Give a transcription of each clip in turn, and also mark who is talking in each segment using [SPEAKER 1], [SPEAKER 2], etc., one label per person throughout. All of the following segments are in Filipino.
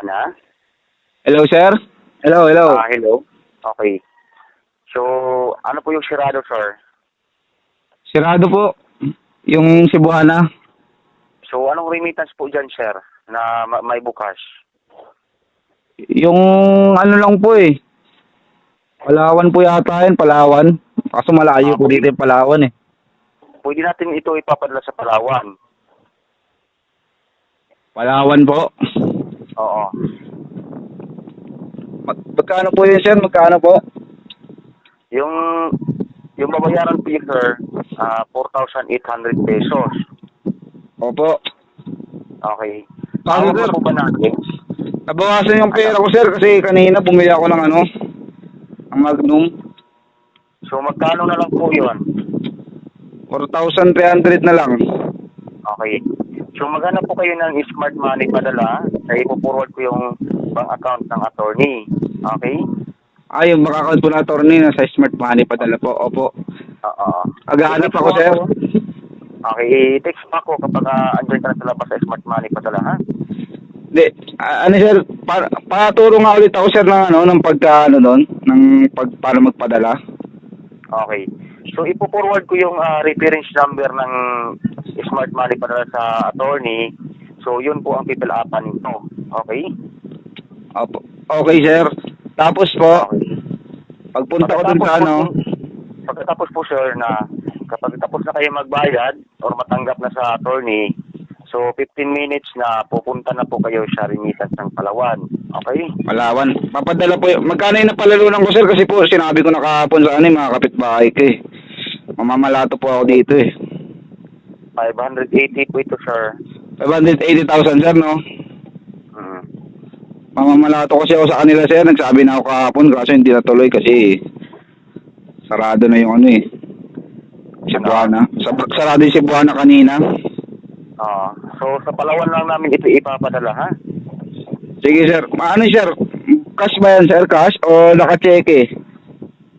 [SPEAKER 1] Na?
[SPEAKER 2] Hello, sir? Hello.
[SPEAKER 1] Hello? Okay. So, ano po yung sirado, sir?
[SPEAKER 2] Sirado po. Yung Cebuana.
[SPEAKER 1] So, anong remittance po dyan, sir, na may bukas?
[SPEAKER 2] Yung ano lang po eh. Palawan po yata yun, Palawan. Kaso malayo po dito yung Palawan eh.
[SPEAKER 1] Pwede natin ito ipapadala sa Palawan.
[SPEAKER 2] Palawan po.
[SPEAKER 1] Oo.
[SPEAKER 2] Magkano po yun, sir? Magkano po?
[SPEAKER 1] Yung babayaran po yun, sir, 4,800 pesos.
[SPEAKER 2] Opo.
[SPEAKER 1] Okay.
[SPEAKER 2] Kaso,
[SPEAKER 1] Tawag
[SPEAKER 2] sir,
[SPEAKER 1] na po ba natin?
[SPEAKER 2] nabawasan yung pera ko, sir, kasi kanina bumili ako ng ano, ang Magnum.
[SPEAKER 1] So, magkano na lang po yun?
[SPEAKER 2] 4,300 na lang.
[SPEAKER 1] Okay. So, maghanap po kayo ng smart money padala. Kaya ipo-forward ko yung bank account ng attorney. Okay?
[SPEAKER 2] Yung makakount po na attorney na sa Smart Money padala po. Opo.
[SPEAKER 1] Oo.
[SPEAKER 2] Aghahanap ako, sir.
[SPEAKER 1] Okay, i-text mo ako kapag andyan ka na sa labas sa smart money padala, ha?
[SPEAKER 2] Hindi, ano sir, paturo nga ulit ako sir ng ano, ng pagka ano doon, paano magpadala.
[SPEAKER 1] Okay. So, ipo-forward ko yung reference number ng smart money padala sa attorney. So, yun po ang pipil-upan nito. Okay?
[SPEAKER 2] Opo. Okay sir. Tapos po,
[SPEAKER 1] Okay.
[SPEAKER 2] pagpunta ko dun sa ano,
[SPEAKER 1] Pagkatapos po, sir, na kapag tapos na kayo magbayad or matanggap na sa attorney, so 15 minutes na pupunta na po kayo sa remittance ng Palawan. Okay?
[SPEAKER 2] Palawan. Papadala po yun. Magkano yung napalalunan ko sir? Kasi po, sinabi ko na kahapon sa ano, mga kapitbahay ko eh. Mamamalato po ako dito eh.
[SPEAKER 1] 580 po ito, sir.
[SPEAKER 2] 580,000 sir, no?
[SPEAKER 1] Mm.
[SPEAKER 2] Mamamalato kasi ako sa kanila sir. Nagsabi na ako kahapon kaso hindi natuloy kasi sarado na yung ano eh. Cebuana. Sarado yung Cebuana kanina.
[SPEAKER 1] So, sa Palawan lang namin ito ipapadala, ha?
[SPEAKER 2] Sige sir. Ano sir? Cash ba yan sir? Cash o naka-cheque?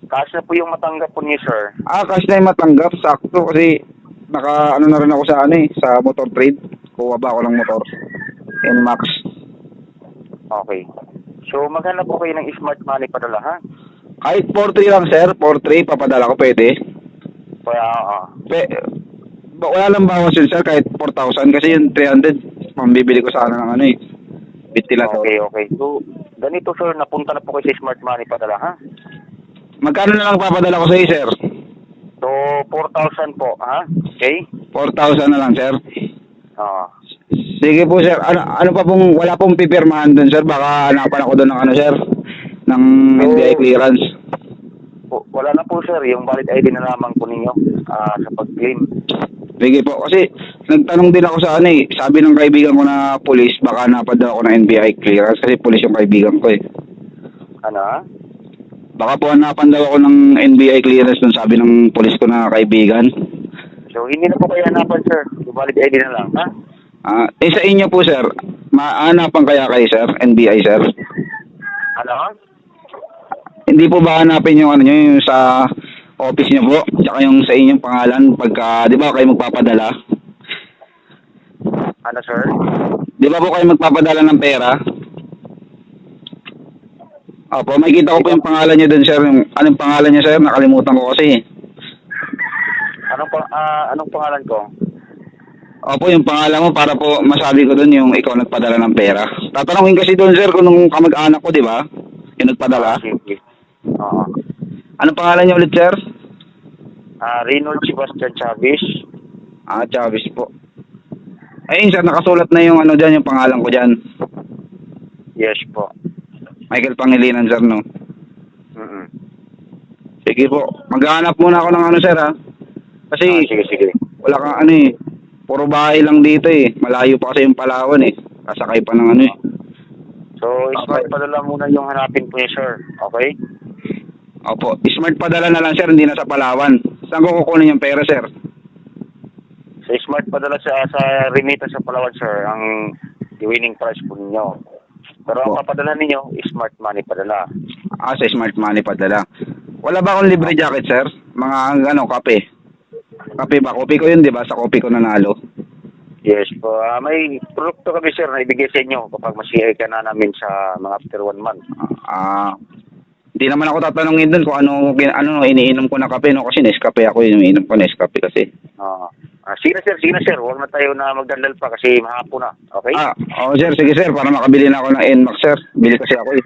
[SPEAKER 1] Cash na po yung matanggap po niyo, sir.
[SPEAKER 2] Cash na yung matanggap. Sakto kasi ano na rin ako sa ano eh, sa motor trade. Kuha ba ako ng motor? NMAX.
[SPEAKER 1] Okay. So, maghanap po kayo ng smart money padala, ha?
[SPEAKER 2] Kahit 4-3 lang sir. 4-3 papadala ko pwede.
[SPEAKER 1] Kaya,
[SPEAKER 2] Wala lang bawas yun sir kahit 4,000 kasi yung 300 pambibili ko sana ng ano eh. Ventilador.
[SPEAKER 1] Okay. So, ganito, sir, napunta na po kayo sa smart money padala, ha?
[SPEAKER 2] Magkano na lang papadala ko sa iyo sir?
[SPEAKER 1] So, 4,000 po, ha? Okay?
[SPEAKER 2] 4,000 na lang sir.
[SPEAKER 1] Oo.
[SPEAKER 2] Sige po sir. Ano pa pong wala pong pipirmahan doon sir? Baka hanapan ako doon ng ano sir? Ng NBI clearance.
[SPEAKER 1] Wala na po, sir. Yung valid ID na lamang po ninyo sa pag-claim.
[SPEAKER 2] Sige po. Kasi nagtanong din ako sa ano eh. Sabi ng kaibigan ko na police, baka napadala ako ng NBI clearance kasi police yung kaibigan ko eh.
[SPEAKER 1] Ano, ha?
[SPEAKER 2] Baka po hanapan daw ako ng NBI clearance doon, sabi ng police ko na kaibigan.
[SPEAKER 1] So, hindi na po kayo hanapan, sir. Yung valid ID na lang, ha?
[SPEAKER 2] Sa inyo po sir, mahanapan kaya kayo sir, NBI sir?
[SPEAKER 1] Ano, ha?
[SPEAKER 2] Hindi po ba hanapin yung ano nyo, yung sa office nyo po, tsaka yung sa inyong pangalan pagka, di ba kayo magpapadala?
[SPEAKER 1] Ano, sir?
[SPEAKER 2] Di ba po kayo magpapadala ng pera? Opo, makikita ko po yung pangalan nyo dun sir. Anong pangalan nyo sir? Nakalimutan ko kasi.
[SPEAKER 1] Anong pangalan ko?
[SPEAKER 2] Opo, yung pangalan mo para po masabi ko dun yung ikaw nagpadala ng pera. Tatanungin kasi dun sir kung nung kamag-anak ko, di ba? Yung nagpadala.
[SPEAKER 1] Sige. Oo.
[SPEAKER 2] Anong pangalan nyo ulit sir?
[SPEAKER 1] Reynold Sebastian Chavez.
[SPEAKER 2] Chavez po. Ayun sir, nakasulat na yung ano dyan, yung pangalan ko dyan.
[SPEAKER 1] Yes po.
[SPEAKER 2] Michael Pangilinan sir, no?
[SPEAKER 1] Mm-mm.
[SPEAKER 2] Sige po. Maghahanap muna ako ng ano sir ha. Kasi
[SPEAKER 1] Sige.
[SPEAKER 2] wala kang ano eh. Puro bahay lang dito eh. Malayo pa kasi yung Palawan eh. Kasakay pa ng ano eh.
[SPEAKER 1] So, smart padala muna yung hanapin po niya, sir. Okay?
[SPEAKER 2] Opo. Smart padala na lang sir, hindi na sa Palawan. Saan ko kukunin yung pera sir?
[SPEAKER 1] Sa smart padala sa remittance sa Palawan, sir, ang winning price po ninyo. Pero ang papadala ninyo, smart money padala.
[SPEAKER 2] Sa Smart Money padala. Wala ba akong libre jacket sir? Mga ano, kape. Kape ba? Kopi ko yun, di ba? Sa kopi ko nanalo.
[SPEAKER 1] Yes po. May produkto kami sir na ibigay sa inyo kapag masiyay ka na namin sa mga after 1 month.
[SPEAKER 2] Hindi naman ako tatanungin dun kung ano iniinom ko na kape, no? Kasi Nescafe ako, iniinom ko Nescafe kasi.
[SPEAKER 1] Sige na sir. Huwag na tayo na magdaldal pa kasi mahapon na. Okay?
[SPEAKER 2] Oo sir, sige sir, para makabili na ako ng NMAX sir. Bili kasi ako eh.